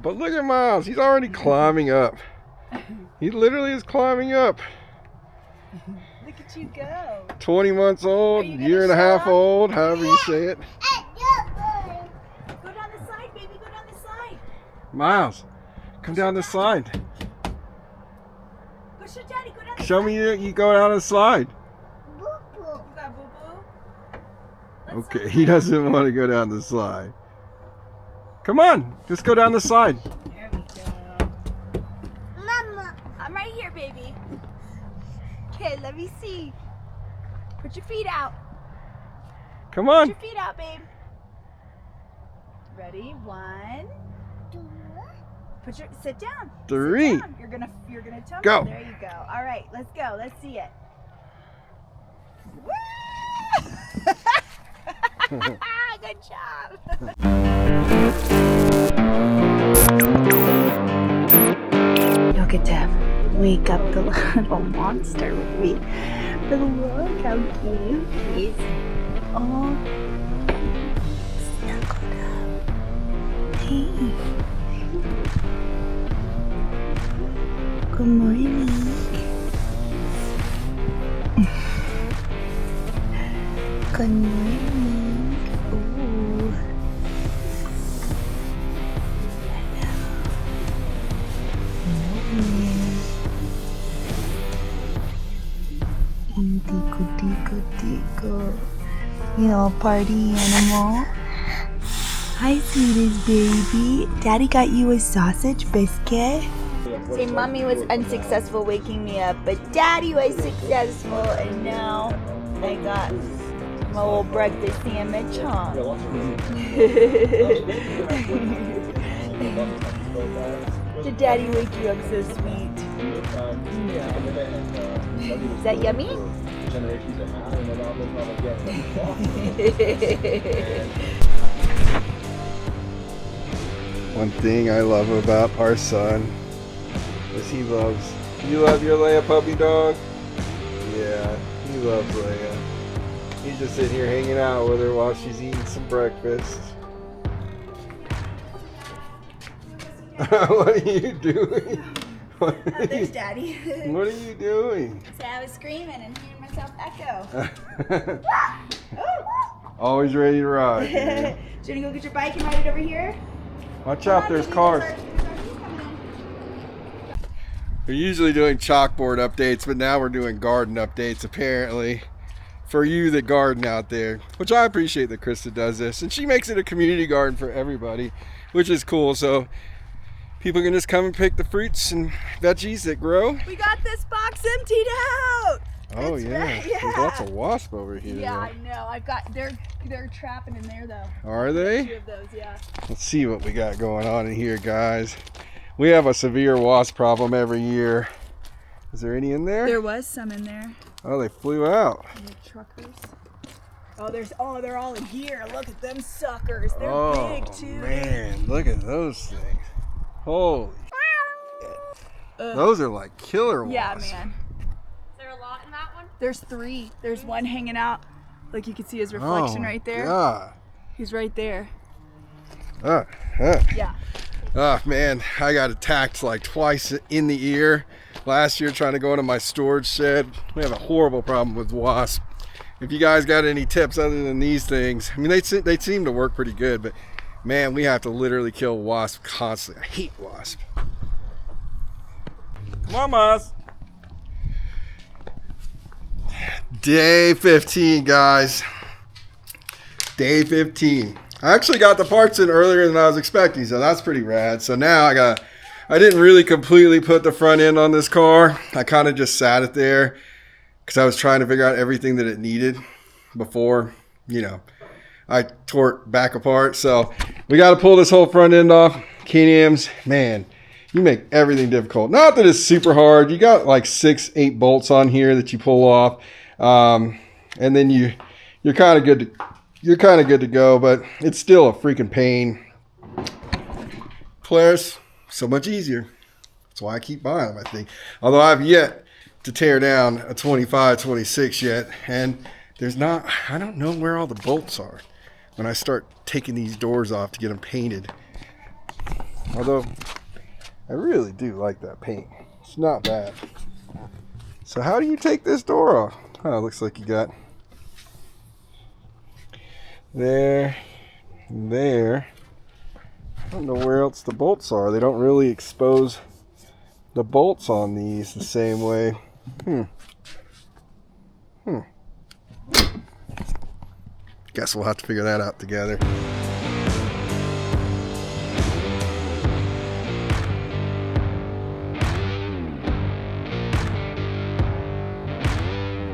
but look at Miles. He's already climbing up. He literally is climbing up. Look at you go. 20 months old, year and a half old, however you say it. Go down the side, baby. Go down the side. Miles, come down the slide. Go show Daddy. Go down the Show me you go down the slide. You got boo-boo? Okay, he doesn't want to go down the slide. Come on, just go down the slide. There we go. Mama. I'm right here, baby. Okay, let me see. Put your feet out. Come on. Put your feet out, babe. Ready? 1, 2. Sit down. 3. Sit down. You're gonna tumble. Go. There you go. All right, let's go. Let's see it. Woo! Good job. You'll get to wake up the little monster with me. But look how cute he is. All snuggled up. Hey. Good morning. Good morning. Ooh. Tico. You know, party animal. Hi, sweetest baby. Daddy got you a sausage biscuit. Say, Mommy was unsuccessful waking me up, but Daddy was successful, and now I got my little breakfast sandwich, huh? Did Daddy wake you up so sweet? Is that yummy? One thing I love about our son is he loves. You love your Leia puppy dog? Yeah, he loves Leia. He's just sitting here hanging out with her while she's eating some breakfast. What are you doing? There's Daddy. What are you doing? So I was screaming and hearing myself echo. Always ready to ride. So you wanna go get your bike and ride it over here? Watch out, there's cars. We're usually doing chalkboard updates, but now we're doing garden updates apparently. For you that garden out there, which I appreciate that Krista does this, and she makes it a community garden for everybody, which is cool. So people can just come and pick the fruits and veggies that grow. We got this box emptied out. Oh yeah. There's lots of wasp over here. Yeah, though. I know. I've got they're trapping in there though. Are they? 2 of those, yeah. Let's see what we got going on in here, guys. We have a severe wasp problem every year. Is there any in there? There was some in there. Oh, they flew out. And the truckers. They're all in here. Look at them suckers. They're big too. Man, look at those things. Holy shit. Those are like killer wasps. Yeah, man. Is there a lot in that one? There's 3. There's one hanging out. Like you can see his reflection right there. Yeah. He's right there. Yeah. Oh man, I got attacked like twice in the ear last year trying to go into my storage shed. We have a horrible problem with wasps. If you guys got any tips other than these things, I mean they seem to work pretty good, but man, we have to literally kill wasps constantly. I hate wasps. Mamas. Day 15, guys. Day 15. I actually got the parts in earlier than I was expecting, so that's pretty rad. So now I didn't really completely put the front end on this car. I kind of just sat it there because I was trying to figure out everything that it needed before, I tore it back apart. So we got to pull this whole front end off. K-Nams, man, you make everything difficult. Not that it's super hard. You got like 6-8 bolts on here that you pull off. And then you're kind of good to... You're kind of good to go, but it's still a freaking pain. Polaris, so much easier. That's why I keep buying them, I think. Although I've yet to tear down a 25, 26 yet. And I don't know where all the bolts are when I start taking these doors off to get them painted. Although, I really do like that paint. It's not bad. So how do you take this door off? Oh, it looks like you got there, there. I don't know where else the bolts are. They don't really expose the bolts on these the same way. Guess we'll have to figure that out together.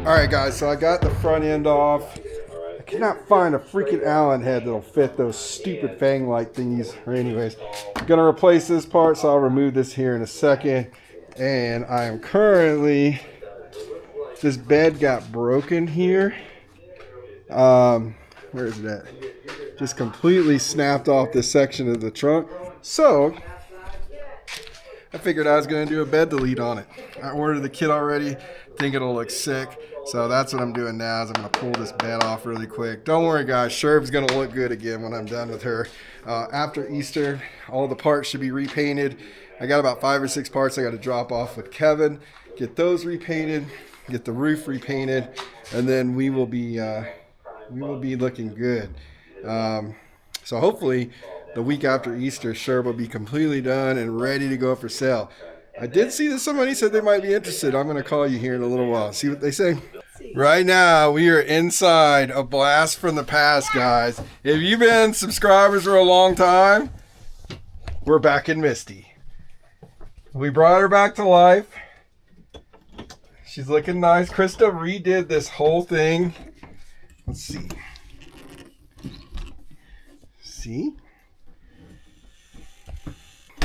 Alright guys, so I got the front end off. I cannot find a freaking Allen head that'll fit those stupid fang light thingies. Or anyways, I'm gonna replace this part, so I'll remove this here in a second. And I am currently, this bed got broken here. Where is it at? Just completely snapped off this section of the trunk. So I figured I was gonna do a bed delete on it. I ordered the kit already, think it'll look sick. So that's what I'm doing now, is I'm gonna pull this bed off really quick. Don't worry guys, Sherv's gonna look good again when I'm done with her. After Easter, all the parts should be repainted. I got about 5 or 6 parts I gotta drop off with Kevin, get those repainted, get the roof repainted, and then we will be looking good. So hopefully the week after Easter, Sherv will be completely done and ready to go for sale. I did see that somebody said they might be interested. I'm going to call you here in a little while. See what they say. Right now, we are inside a blast from the past, guys. If you've been subscribers for a long time, we're back in Misty. We brought her back to life. She's looking nice. Krista redid this whole thing. Let's see. See?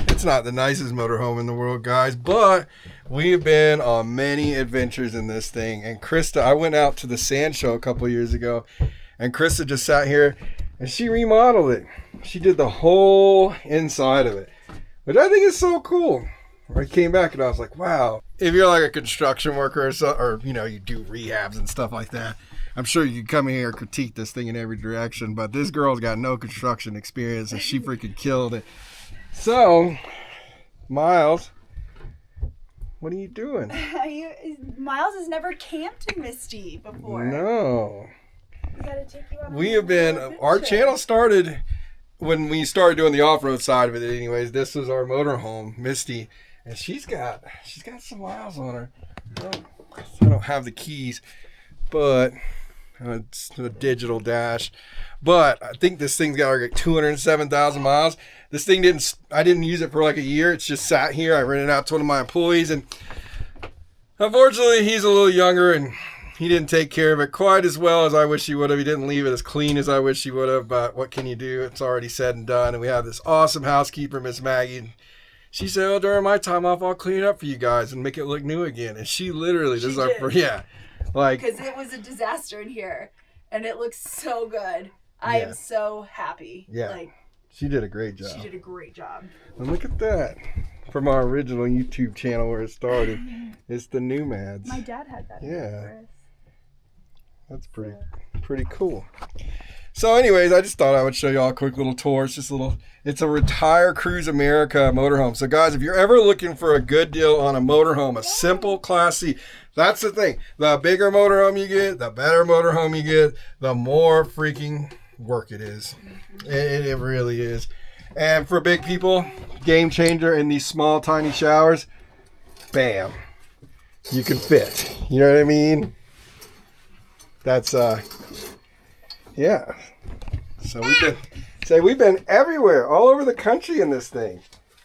It's not the nicest motorhome in the world, guys, but we've been on many adventures in this thing. And Krista, I went out to the sand show a couple years ago, and Krista just sat here and she remodeled it. She did the whole inside of it, which I think is so cool. I came back and I was like, wow. If you're like a construction worker or you know, you do rehabs and stuff like that, I'm sure you can come in here and critique this thing in every direction, but this girl's got no construction experience and she freaking killed it. So, Miles, what are you doing? Miles has never camped in Misty before. No. We gotta take you on We have been, our channel started when we started doing the off-road side of it anyways. This was our motorhome, Misty, and she's got some miles on her. I don't have the keys, but it's a digital dash. But I think this thing's got like 207,000 miles. This thing I didn't use it for like a year. It's just sat here. I rented it out to one of my employees, and unfortunately he's a little younger and he didn't take care of it quite as well as I wish he would have. He didn't leave it as clean as I wish he would have, but what can you do? It's already said and done. And we have this awesome housekeeper, Miss Maggie. She said, oh, during my time off, I'll clean it up for you guys and make it look new again. And she literally, this is our first, like, because it was a disaster in here and it looks so good. I am so happy. Yeah. Like, she did a great job. She did a great job. And look at that. From our original YouTube channel where it started. It's the Nomads. My dad had that. Yeah. That's pretty cool. So anyways, I just thought I would show y'all a quick little tour. It's a Retire Cruise America motorhome. So guys, if you're ever looking for a good deal on a motorhome, a simple, classy, that's the thing. The bigger motorhome you get, the better motorhome you get, the more freaking work it is. It really is. And for big people, game changer in these small, tiny showers, bam, you can fit. You know what I mean? That's, yeah. So we've been everywhere, all over the country in this thing.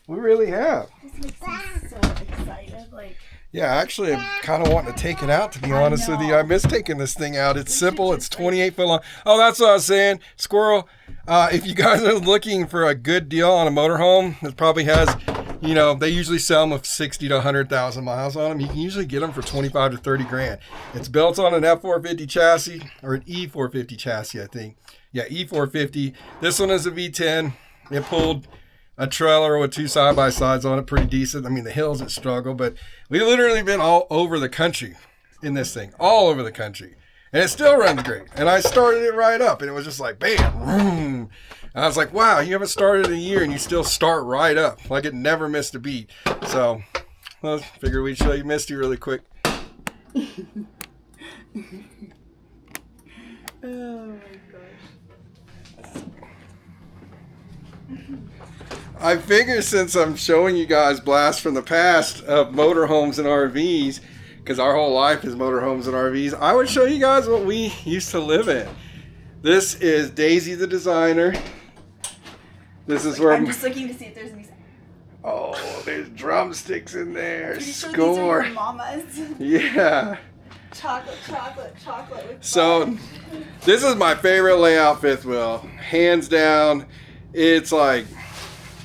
We really have. This makes me so excited. Like, yeah, actually, I'm kind of wanting to take it out, to be honest with you. I miss taking this thing out. It's simple. It's 28 foot long. Oh, that's what I was saying. Squirrel, if you guys are looking for a good deal on a motorhome, it probably has, you know, they usually sell them with 60 to 100,000 miles on them. You can usually get them for 25 to 30 grand. It's built on an F450 chassis, or an E450 chassis, I think. Yeah, E450. This one is a V10. It pulled a trailer with 2 side-by-sides on it, pretty decent. I mean, the hills that struggle, but we've literally been all over the country in this thing, all over the country. And it still runs great. And I started it right up, and it was just like, bam, vroom, And I was like, wow, you haven't started a year and you still start right up. Like it never missed a beat. So, well, figured we'd show you Misty really quick. Oh my gosh. I figure since I'm showing you guys blasts from the past of motorhomes and RVs, because our whole life is motorhomes and RVs, I would show you guys what we used to live in. This is Daisy the designer. This is where I'm just looking to see if there's any. Oh, there's drumsticks in there. Pretty sure Score. these are your mama's. Yeah. Chocolate with So, fun. this is my favorite layout fifth wheel. Hands down. It's like,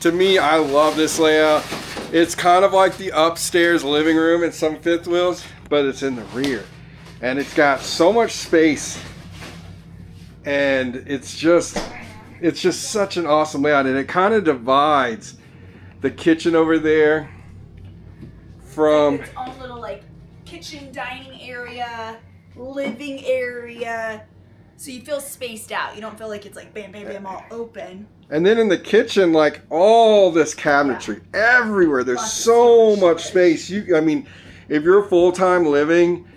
to me, I love this layout. It's kind of like the upstairs living room in some fifth wheels, but it's in the rear. And it's got so much space. And it's just such an awesome layout. And it kind of divides the kitchen over there from Its own little like kitchen, dining area, living area. So you feel spaced out. You don't feel like it's like bam, bam, bam, all open. and then in the kitchen, like all this cabinetry everywhere. There's so much space. I mean, if you're full-time living,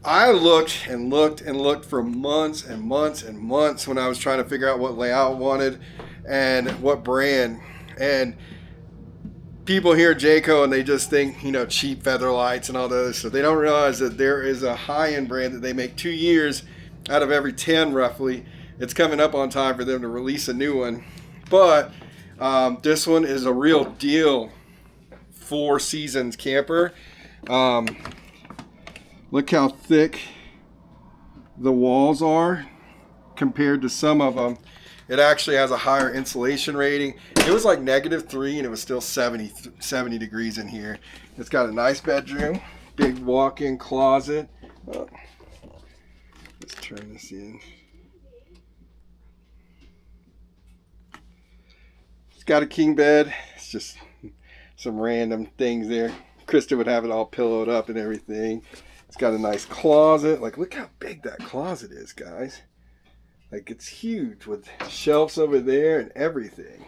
I looked and looked and looked for months and months and months when I was trying to figure out what layout I wanted and what brand. And people hear Jayco and they just think, you know, cheap feather lights and all those. So they don't realize that there is a high-end brand that they make 2 years out of every 10 roughly. It's coming up on time for them to release a new one. But this one is a real deal for seasons camper. Look how thick the walls are compared to some of them. It actually has a higher insulation rating. It was like -3 and it was still 70 degrees in here. It's got a nice bedroom, big walk-in closet. Let's turn this in. It's got a king bed. It's just some random things there. Krista would have it all pillowed up and everything. It's got a nice closet. Like, look how big that closet is, guys. Like, it's huge with shelves over there and everything.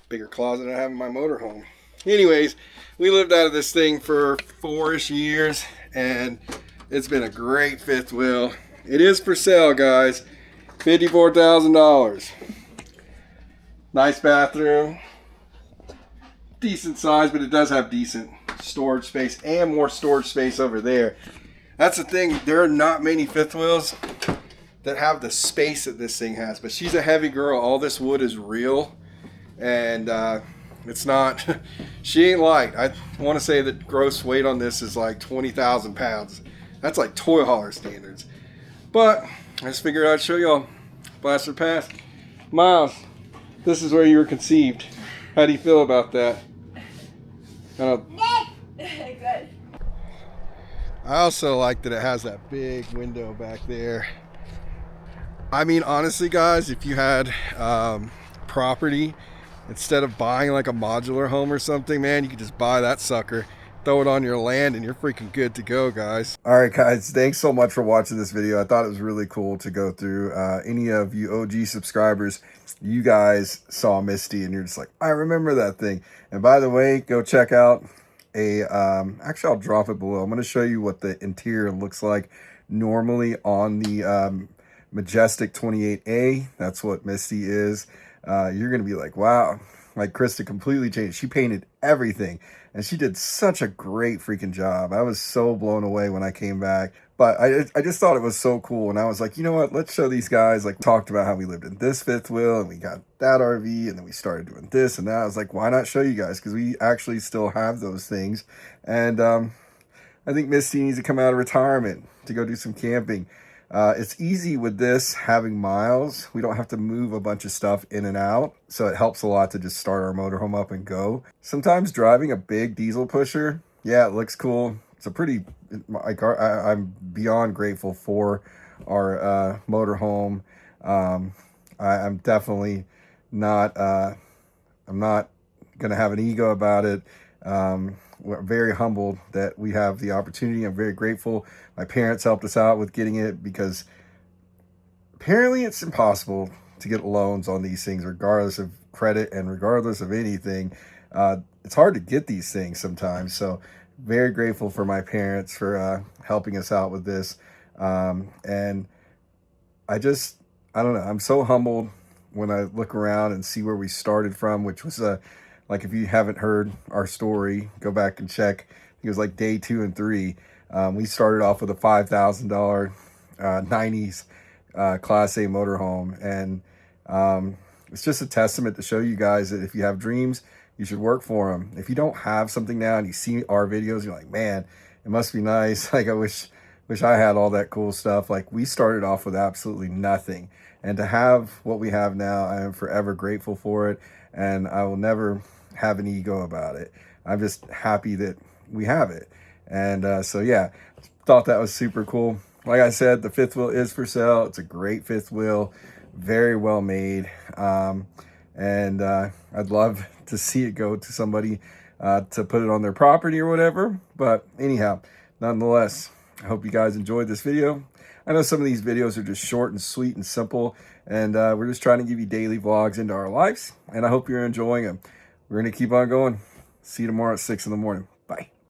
Bigger closet than I have in my motorhome. Anyways, we lived out of this thing for 4-ish years, and it's been a great fifth wheel. It is for sale, guys. $54,000. Nice bathroom. Decent size, but it does have decent storage space and more storage space over there. That's the thing. There are not many fifth wheels that have the space that this thing has. But she's a heavy girl. All this wood is real. And it's not... she ain't light. I want to say that gross weight on this is like 20,000 pounds. That's like toy hauler standards. But I just figured I'd show y'all. Blast from the past. Miles, this is where you were conceived. How do you feel about that? Good. I also like that it has that big window back there. I mean, honestly, guys, if you had property, instead of buying like a modular home or something, man, you could just buy that sucker, throw it on your land, and you're freaking good to go, guys. All right, guys, thanks so much for watching this video. I thought it was really cool to go through. Any of you OG subscribers, you guys saw Misty and you're just like, I remember that thing. And by the way, go check out actually I'll drop it below. I'm going to show you what the interior looks like normally on the Majestic 28A. That's what Misty is. You're going to be like, wow, like Krista completely changed. She painted everything and she did such a great freaking job. I was so blown away when I came back. But I just thought it was so cool. And I was like, you know what? Let's show these guys, like, talked about how we lived in this fifth wheel and we got that RV and then we started doing this and that. I was like, why not show you guys? Because we actually still have those things. And I think Misty needs to come out of retirement to go do some camping. It's easy with this, having miles. We don't have to move a bunch of stuff in and out. So it helps a lot to just start our motorhome up and go. Sometimes driving a big diesel pusher, yeah, it looks cool. It's a pretty, like, I'm beyond grateful for our motorhome. I'm definitely not, I'm not going to have an ego about it. We're very humbled that we have the opportunity. I'm very grateful. My parents helped us out with getting it because apparently it's impossible to get loans on these things, regardless of credit and regardless of anything. It's hard to get these things sometimes. So very grateful for my parents for helping us out with this. And I don't know, I'm so humbled when I look around and see where we started from, which was like, if you haven't heard our story, go back and check. It was like day 2 and 3. We started off with a $5,000 90s Class A motorhome, and it's just a testament to show you guys that if you have dreams, you should work for them. If you don't have something now and you see our videos, you're like, man, it must be nice. Like, I wish I had all that cool stuff. Like, we started off with absolutely nothing, and to have what we have now, I am forever grateful for it, and I will never have an ego about it. I'm just happy that we have it. And so yeah, thought that was super cool. Like I said, the fifth wheel is for sale. It's a great fifth wheel, very well made. And I'd love to see it go to somebody to put it on their property or whatever. But anyhow, nonetheless, I hope you guys enjoyed this video. I know some of these videos are just short and sweet and simple, and we're just trying to give you daily vlogs into our lives, and I hope you're enjoying them. We're going to keep on going. See you tomorrow at 6 in the morning.